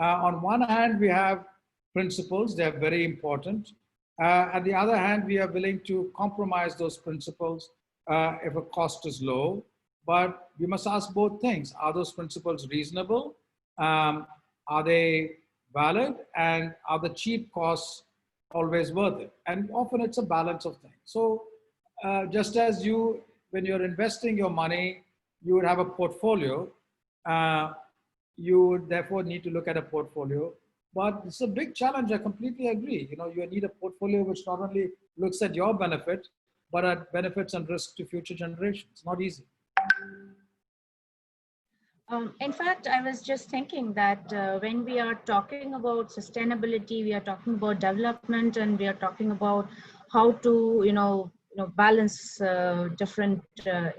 On one hand, we have principles, they're very important. On the other hand, we are willing to compromise those principles if a cost is low. But we must ask both things. Are those principles reasonable? Are they valid? And are the cheap costs always worth it? And often it's a balance of things. So just as when you're investing your money, you would have a portfolio. You would therefore need to look at a portfolio. But it's a big challenge, I completely agree. You need a portfolio which not only looks at your benefit, but at benefits and risk to future generations. Not easy. In fact, I was just thinking that when we are talking about sustainability, we are talking about development, and we are talking about how to, balance different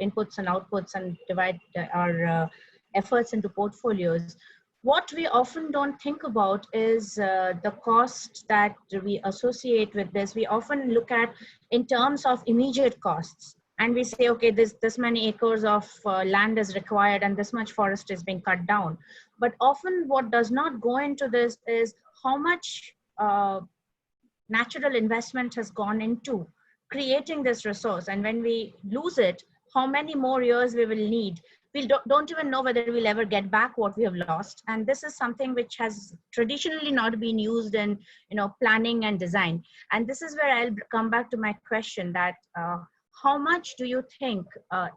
inputs and outputs and divide our efforts into portfolios. What we often don't think about is the cost that we associate with this. We often look at in terms of immediate costs. And we say, okay, this many acres of land is required and this much forest is being cut down. But often what does not go into this is how much natural investment has gone into creating this resource. And when we lose it, how many more years we will need. We don't even know whether we'll ever get back what we have lost. And this is something which has traditionally not been used in planning and design. And this is where I'll come back to my question that how much do you think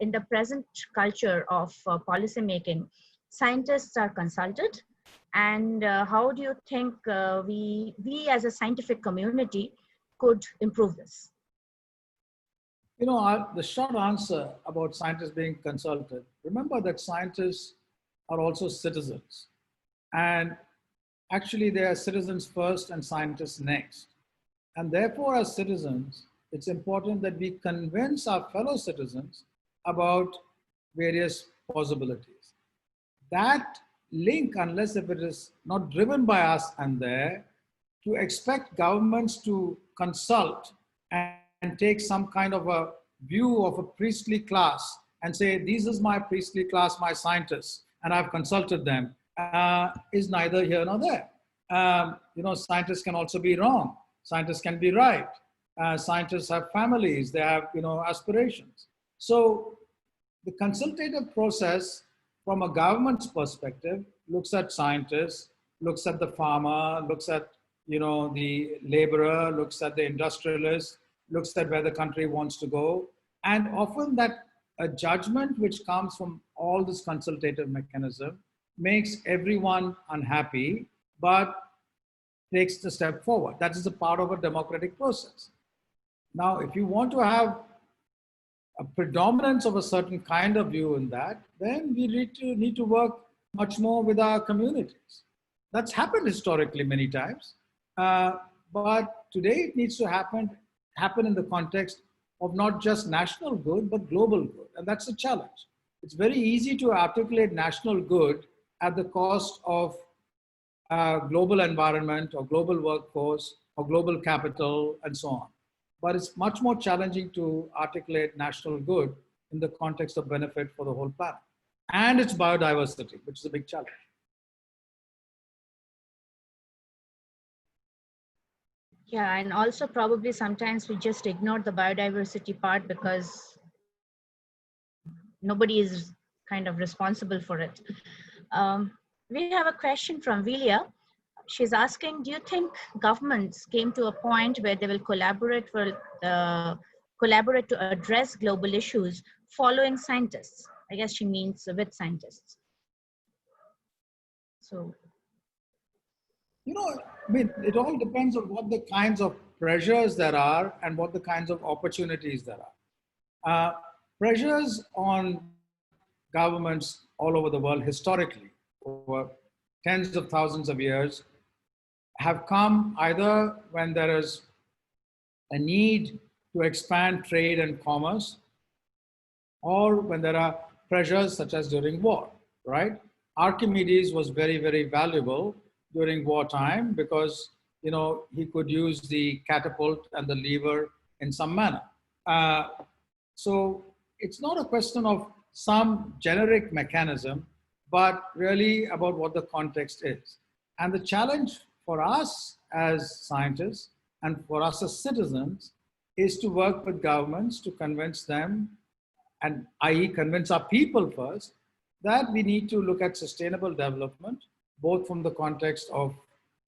in the present culture of policy making, scientists are consulted? And how do you think we as a scientific community could improve this? The short answer about scientists being consulted, remember that scientists are also citizens. And actually they are citizens first and scientists next. And therefore as citizens, it's important that we convince our fellow citizens about various possibilities. That link, unless if it is not driven by us and there, to expect governments to consult and take some kind of a view of a priestly class and say, this is my priestly class, my scientists, and I've consulted them, is neither here nor there. Scientists can also be wrong. Scientists can be right. Scientists have families, they have aspirations. So the consultative process from a government's perspective looks at scientists, looks at the farmer, looks at the laborer, looks at the industrialist, looks at where the country wants to go. And often that a judgment which comes from all this consultative mechanism makes everyone unhappy, but takes the step forward. That is a part of a democratic process. Now, if you want to have a predominance of a certain kind of view in that, then we need to work much more with our communities. That's happened historically many times, but today it needs to happen in the context of not just national good, but global good, and that's a challenge. It's very easy to articulate national good at the cost of global environment or global workforce or global capital and so on. But it's much more challenging to articulate national good in the context of benefit for the whole planet. And its biodiversity, which is a big challenge. Yeah, and also probably sometimes we just ignore the biodiversity part because nobody is kind of responsible for it. We have a question from Vilia. She's asking, do you think governments came to a point where they will collaborate to address global issues following scientists? I guess she means with scientists. So, it all depends on what the kinds of pressures there are and what the kinds of opportunities there are. Pressures on governments all over the world historically, over tens of thousands of years, have come either when there is a need to expand trade and commerce, or when there are pressures such as during war, right? Archimedes was very, very valuable during wartime because, you know, he could use the catapult and the lever in some manner. So it's not a question of some generic mechanism, but really about what the context is. And the challenge for us as scientists and for us as citizens is to work with governments to convince them, and i.e. convince our people first, that we need to look at sustainable development, both from the context of,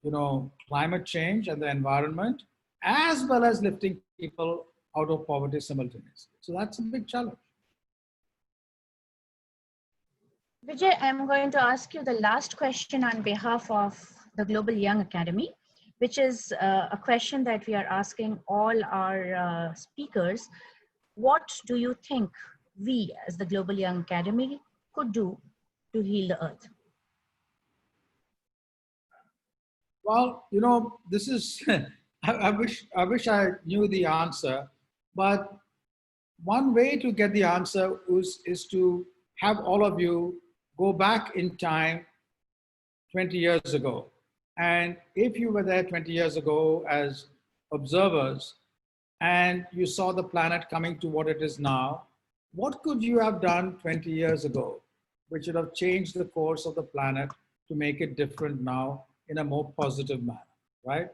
you know, climate change and the environment, as well as lifting people out of poverty simultaneously. So that's a big challenge. Vijay, I'm going to ask you the last question on behalf of the Global Young Academy, which is a question that we are asking all our speakers. What do you think we as the Global Young Academy could do to heal the earth? Well, you know, this is, I wish I knew the answer, but one way to get the answer is to have all of you go back in time 20 years ago. And if you were there 20 years ago as observers and you saw the planet coming to what it is now, what could you have done 20 years ago, which would have changed the course of the planet to make it different now in a more positive manner, right?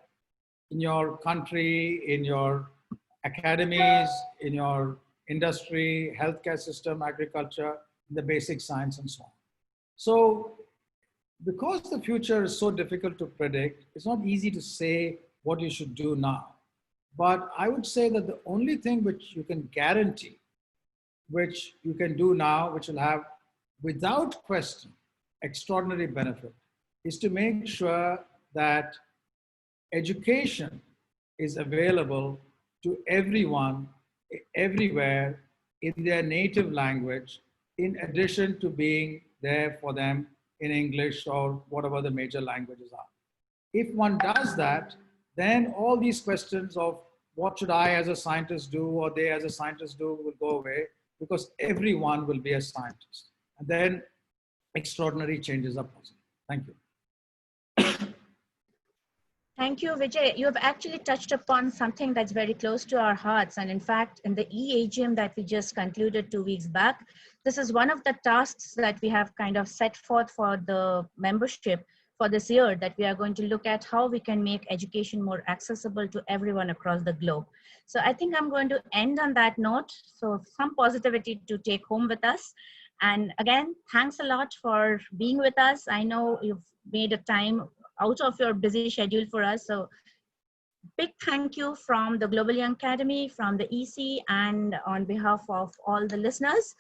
In your country, in your academies, in your industry, healthcare system, agriculture, the basic science and so on. So because the future is so difficult to predict, it's not easy to say what you should do now. But I would say that the only thing which you can guarantee, which you can do now, which will have, without question, extraordinary benefit, is to make sure that education is available to everyone, everywhere, in their native language, in addition to being there for them in English or whatever the major languages are. If one does that, then all these questions of what should I as a scientist do or they as a scientist do will go away, because everyone will be a scientist. And then extraordinary changes are possible. Thank you. Thank you, Vijay. You have actually touched upon something that's very close to our hearts. And in fact, in the EAGM that we just concluded 2 weeks back, this is one of the tasks that we have kind of set forth for the membership for this year, that we are going to look at how we can make education more accessible to everyone across the globe. So I think I'm going to end on that note. So some positivity to take home with us. And again, thanks a lot for being with us. I know you've made a time out of your busy schedule for us. So big thank you from the Global Young Academy, from the EC, and on behalf of all the listeners.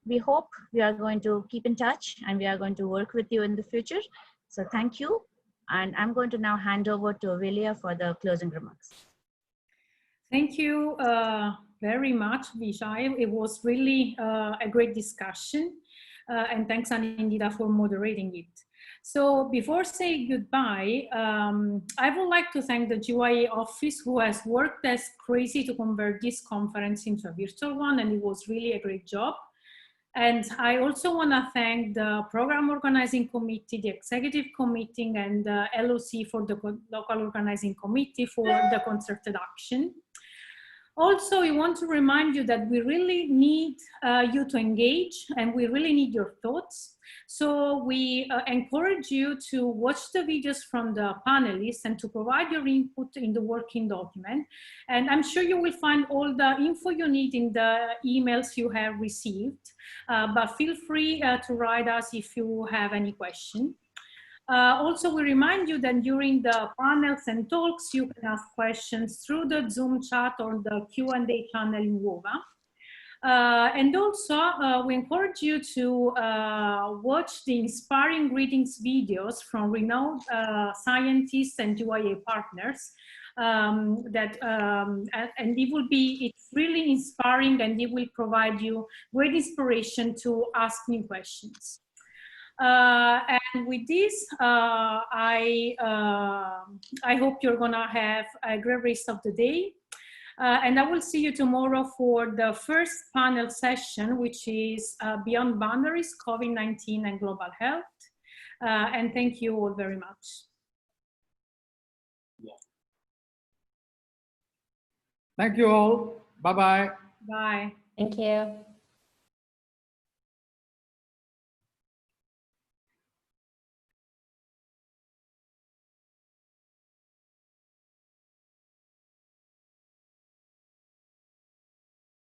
We hope we are going to keep in touch and we are going to work with you in the future. So thank you. And I'm going to now hand over to Aurelia for the closing remarks. Thank you very much, Vijay. It was really a great discussion. And thanks, Anindita, for moderating it. So before saying goodbye, I would like to thank the GYA office, who has worked as crazy to convert this conference into a virtual one, and it was really a great job. And I also want to thank the Program Organizing Committee, the Executive Committee, and the LOC for the Local Organizing Committee for the concerted action. Also, we want to remind you that we really need you to engage, and we really need your thoughts. So we encourage you to watch the videos from the panelists and to provide your input in the working document. And I'm sure you will find all the info you need in the emails you have received, but feel free to write us if you have any question. Also, we remind you that during the panels and talks, you can ask questions through the Zoom chat or the Q&A channel in WOVA. And also, we encourage you to watch the inspiring greetings videos from renowned scientists and GYA partners and it will be, it's really inspiring, and it will provide you great inspiration to ask me questions. And with this, I hope you're gonna have a great rest of the day. And I will see you tomorrow for the first panel session, which is Beyond Boundaries, COVID-19 and Global Health. And thank you all very much. Thank you all. Bye-bye. Bye. Thank you.